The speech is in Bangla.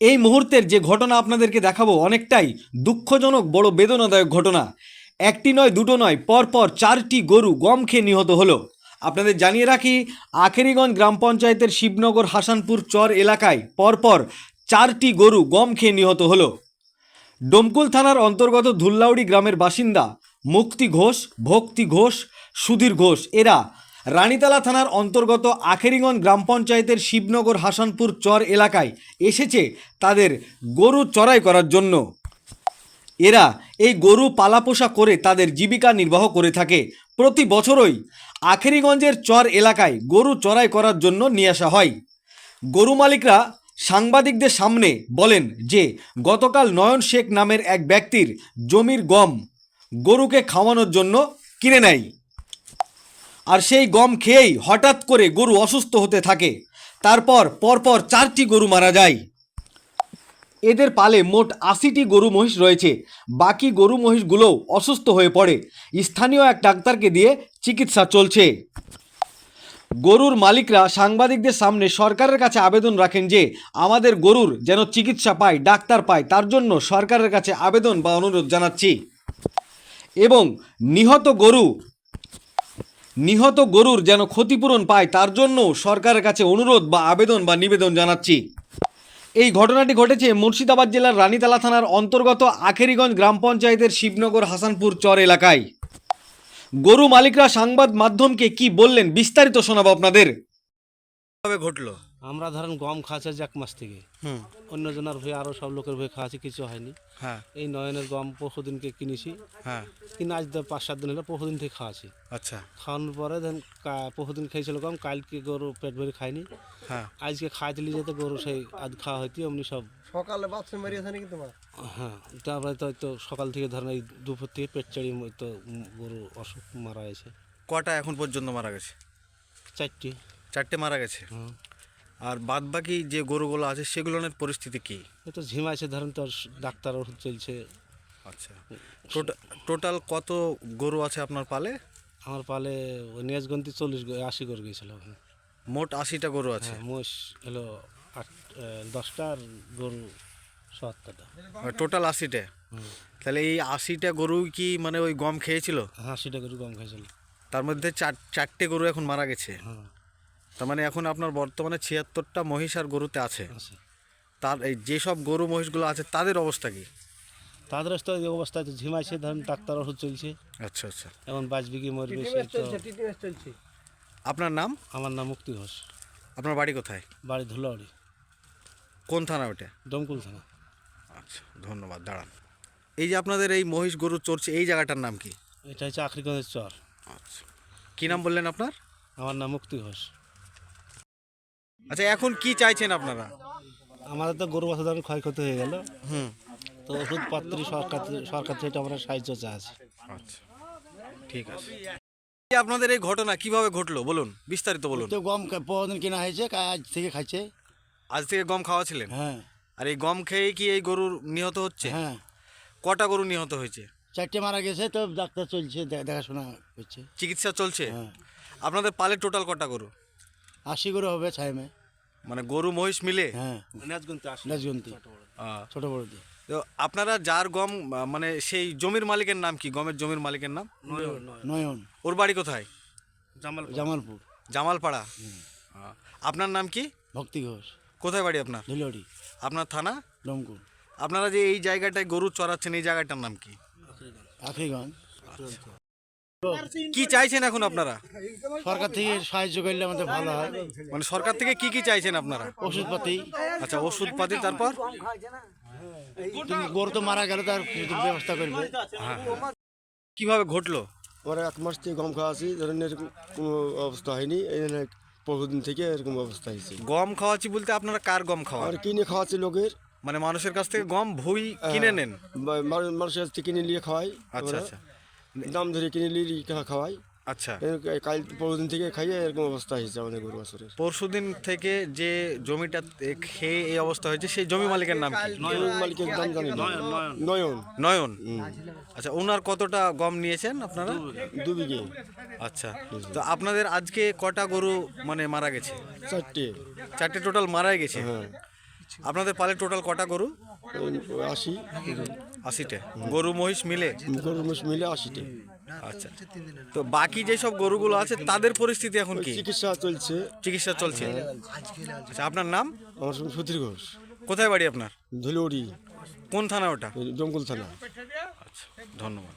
এই মুহূর্তের যে ঘটনা আপনাদেরকে দেখাবো অনেকটাই দুঃখজনক, বড় বেদনাদায়ক ঘটনা। একটি নয়, দুটো নয়, পরপর 4টি গরু গম খেয়ে নিহত হলো। আপনাদের জানিয়ে রাখি, আখেরিগঞ্জ গ্রাম পঞ্চায়েতের শিবনগর হাসানপুর চর এলাকায় পরপর 4টি গরু গম খেয়ে নিহত হলো। ডোমকুল থানার অন্তর্গত ধুল্লাউড়ি গ্রামের বাসিন্দা মুক্তি ঘোষ, ভক্তি ঘোষ, সুধীর ঘোষ এরা রানীতলা থানার অন্তর্গত আখেরিগঞ্জ গ্রাম পঞ্চায়েতের শিবনগর হাসানপুর চর এলাকায় এসেছে তাদের গরু চড়াই করার জন্য। এরা এই গরু পালাপোষা করে তাদের জীবিকা নির্বাহ করে থাকে। প্রতি বছরই আখেরিগঞ্জের চর এলাকায় গরু চড়াই করার জন্য নিয়ে আসা হয়। গরু মালিকরা সাংবাদিকদের সামনে বলেন যে গতকাল নয়ন শেখ নামের এক ব্যক্তির জমির গম গরুকে খাওয়ানোর জন্য কিনে নেয়, আর সেই গম খেয়েই হঠাৎ করে গরু অসুস্থ হতে থাকে। তারপর পরপর 4টি গরু মারা যায়। এদের পালে মোট 80টি গরু মহিষ রয়েছে। বাকি গরু মহিষগুলোও অসুস্থ হয়ে পড়ে। স্থানীয় এক ডাক্তারকে দিয়ে চিকিৎসা চলছে। গরুর মালিকরা সাংবাদিকদের সামনে সরকারের কাছে আবেদন রাখেন যে আমাদের গরুর যেন চিকিৎসা পায়, ডাক্তার পায়, তার জন্য সরকারের কাছে আবেদন বা অনুরোধ জানাচ্ছি। এবং নিহত গরুর যেন ক্ষতিপূরণ পায় তার জন্য সরকারের কাছে অনুরোধ বা আবেদন বা নিবেদন জানাচ্ছি। এই ঘটনাটি ঘটেছে মুর্শিদাবাদ জেলার রানীতলা থানার অন্তর্গত আখেরিগঞ্জ গ্রাম পঞ্চায়েতের শিবনগর হাসানপুর চর এলাকায়। গরু মালিকরা সংবাদ মাধ্যমকে কি বললেন বিস্তারিত শোনাবো আপনাদের। কিভাবে ঘটলো? আমরা ধরেন গম খাওয়াছে 1 মাস থেকে, অন্যজনের ভয়ে আরও সব লোকের ভয়ে খাওয়াছি, কিছু হয়নি। হ্যাঁ এই নয়নের গম পরশুদিনকে কিনেছি, হ্যাঁ কিনে আজ 5-7 দিন হলো, পরশুদিন থেকে খাওয়াছি। আচ্ছা খাওয়ানোর পরে ধরেন পরশুদিন খেয়েছিল গম, কালকে গরু পেট ভরে খায়নি, হ্যাঁ আজকে খাইতে নিয়ে যেতে গরু সেই আজ খাওয়া হইতে অমনি সব সকালে বাথরুম বেরিয়েছে নাকি তোমার? হ্যাঁ। তারপরে তো সকাল থেকে ধরেন এই দুপুর থেকে পেট চাড়ি তো গরু অসুখ মারা গেছে। কটা এখন পর্যন্ত মারা গেছে? 4টি। 4টে মারা গেছে। হ্যাঁ। আর বাদ বাকি যে গরুগুলো আছে সেগুলোর পরিস্থিতি কি? এ তো ঝিমাইছে, ধরেন তো ডাক্তার ওষুধ চলছে। আচ্ছা, টোটাল কত গরু আছে আপনার পালে? আমার পালে ওই নিয়াজগন্তি 40-80 করে গিয়েছিল ওখানে। মোট 80টা গরু আছে। হ্যাঁ, মোষ হলো 10টা আর গরু 70টা। টোটাল 80টা। তাহলে এই 80টা গরু কি মানে ওই গম খেয়েছিল? 80টা গরু গম খাইছিল। তার মধ্যে 4টে গরু এখন মারা গেছে। হ্যাঁ, তার মানে এখন আপনার বর্তমানে 76টা মহিষ আর গরুতে আছে। আছে। তার এই যেসব গরু মহিষগুলো আছে তাদের অবস্থা কি? তাদের তো এই অবস্থায় তো ঝিমাইছে, ধরেন ডাক্তার ওষুধ চলছে। আচ্ছা আচ্ছা। এখন বাঁচবে কি মরবে সে তো। ট্রিটমেন্ট চলছে। আপনার নাম? আমার নাম মুক্তি ঘোষ, আপনার বাড়ি কোথায়? বাড়ি ধুলাউড়ি, কোন থানা ওটা? ডমকুল থানা। আচ্ছা, ধন্যবাদ। দাঁড়ান। এই যে আপনাদের এই মহিষ গরু চড়ছে এই জায়গাটার নাম কি? এটা হচ্ছে আখরিগঞ্জের চর। আচ্ছা, কি নাম বললেন আপনার? আমার নাম মুক্তি ঘোষ। আচ্ছা, এখন কি চাইছেন আপনারা? আমাদের তো গরু বাছুর ধরেন ক্ষয়ক্ষতি হয়ে গেল, হুম, তো ওষুধপত্র সরকার থেকে আমরা সাহায্য চাইছি। আচ্ছা, ঠিক আছে। আপনাদের এই ঘটনা কিভাবে ঘটলো বলুন, বিস্তারিত বলুন। তো গম বহুদিন কেনা হয়েছে, আজ থেকে খাইছে। আজ থেকে গম খাওয়াছিলেন? হ্যাঁ আর এই গম খেয়ে কি এই গরুর নিহত হচ্ছে? হ্যাঁ, কটা গরু নিহত হয়েছে? 4টে মারা গেছে, তো ডাক্তার চলছে, দেখাশোনা করছে। চিকিৎসা চলছে? হ্যাঁ, আপনাদের পালে টোটাল কটা গরু? 80 করে হবে ছাইমে। মানে গরু মহিষ মিলে? হ্যাঁ, নাচগন্তি আহ, ছোট বড় দিয়ে। তো আপনারা যার গম মানে সেই জমির মালিকের নাম কি? গমের জমির মালিকের নাম? নয়ন, ওর বাড়ি কোথায়? জামালপুর। জামালপাড়া। আপনার নাম কি? ভক্তি ঘোষ, কোথায় বাড়ি আপনার? ধুলড়ি, আপনার থানা? ডমকুল, আপনারা যে এই জায়গাটায় গরু চড়াচ্ছেন এই জায়গাটার নাম কি? আখরিগঞ্জ। কি চাইছেন এখন আপনারা? সরকার থেকে সাহায্য করলে আমাদের ভালো হয়। মানে সরকার থেকে কি কি চাইছেন আপনারা? ওষুধপাতি, আচ্ছা, ওষুধপাতি, তারপর? তুমি গরু তো মারা গেলে তার কিছু ব্যবস্থা করবে। কিভাবে ঘটলো? ওরা 1 মাস থেকে গম খাওয়াছি, ধরেন এরকম কোনো অবস্থা হয়নি। এই জন্য বহুদিন থেকে এরকম অবস্থা হয়েছে। গম খাওয়াচ্ছি বলতে আপনারা কার গম খাওয়ান? আর কিনে খাওয়াচ্ছি লোকের, মানে মানুষের কাছ থেকে গম ভুই কিনে নেন? মানুষের কাছ থেকে কিনে নিয়ে খাওয়াই। আচ্ছা আচ্ছা দাম ধরে কিনে নিয়ে খাওয়াই। আচ্ছা। কাল বহুদিন থেকে খাইয়ে এরকম অবস্থা হয়েছে আমাদের গরু বাছুরের। পরশুদিন থেকে যে জমিটা খেয়ে এই অবস্থা হয়েছে সেই জমি মালিকের নাম কি? জমির মালিকের দাম জানি না। নয়ন। নয়ন। আচ্ছা, ওনার কতটা গম নিয়েছেন আপনারা? 2 বিঘে। আচ্ছা, তো আপনাদের আজকে কটা গরু মানে মারা গেছে? 4টে। 4টে টোটাল মারাই গেছে। হ্যাঁ। আপনাদের পালে টোটাল কটা গরু? 80 80টে গরু মহিষ মিলে। গরুর মোষ মিলে 80টা। আচ্ছা, তো বাকি যেসব গরুগুলো আছে তাদের পরিস্থিতি এখন কি? চিকিৎসা চলছে। চিকিৎসা চলছে। আচ্ছা, আপনার নাম? আমার সঙ্গে সুধীর ঘোষ, কোথায় বাড়ি আপনার? ধুলিউড়ি, কোন থানা ওটা? জঙ্গল থানা। ধন্যবাদ।